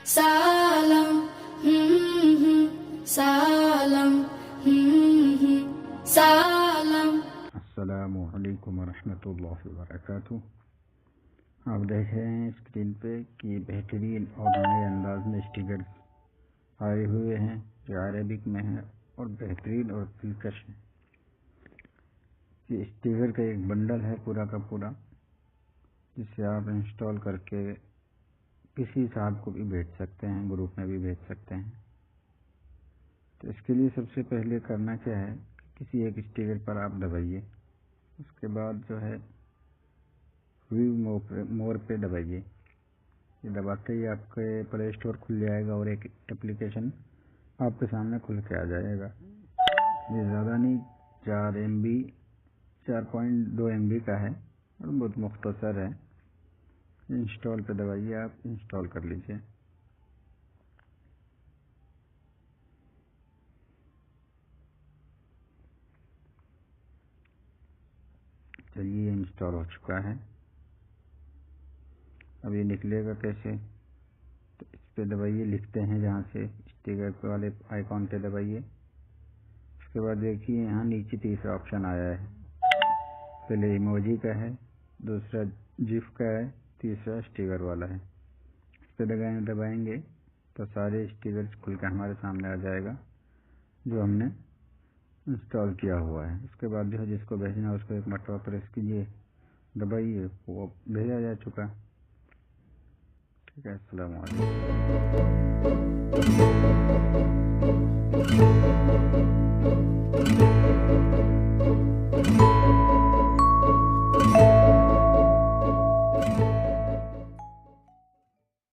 salam, salam, salam. अस्सलामु अलैकुम वरहमतुल्लाहि वबरकातुहू। आप देख रहे हैं स्क्रीन पे कि बेहतरीन और नए अंदाज में स्टिकर्स आए हुए हैं जो अरबिक में है और बेहतरीन और दिलकश है। ये स्टिकर का एक बंडल है पूरा का पूरा, जिसे आप इंस्टॉल करके किसी साहब को भी भेज सकते हैं, ग्रुप में भी भेज सकते हैं। तो इसके लिए सबसे पहले करना क्या है, किसी एक स्टिकर पर आप दबाइए, उसके बाद जो है व्यू मोर पे दबाइए। ये दबाते ही आपके प्ले स्टोर खुल जाएगा और एक एप्लीकेशन आपके सामने खुल के आ जाएगा। ये ज़्यादा नहीं, 4.2 MB का है और बहुत मुख्तसर है। इंस्टॉल पे दबाइए, आप इंस्टॉल कर लीजिए। चलिए, ये इंस्टॉल हो चुका है। अब ये निकलेगा कैसे, तो इस पे दबाइए, लिखते हैं जहाँ से स्टिकर वाले आइकॉन पे दबाइए। उसके बाद देखिए यहाँ नीचे तीसरा ऑप्शन आया है। पहले इमोजी का है, दूसरा जिफ का है, तीसरा स्टिकर वाला है। इस पे दबाएंगे तो सारे स्टिकर्स खुल के हमारे सामने आ जाएगा जो हमने इंस्टॉल किया हुआ है। उसके बाद जो है जिसको भेजना है उसको एक मरतबा प्रेस कीजिए, दबाइए, वो भेजा जा चुका। ठीक है, अस्सलाम वालेकुम।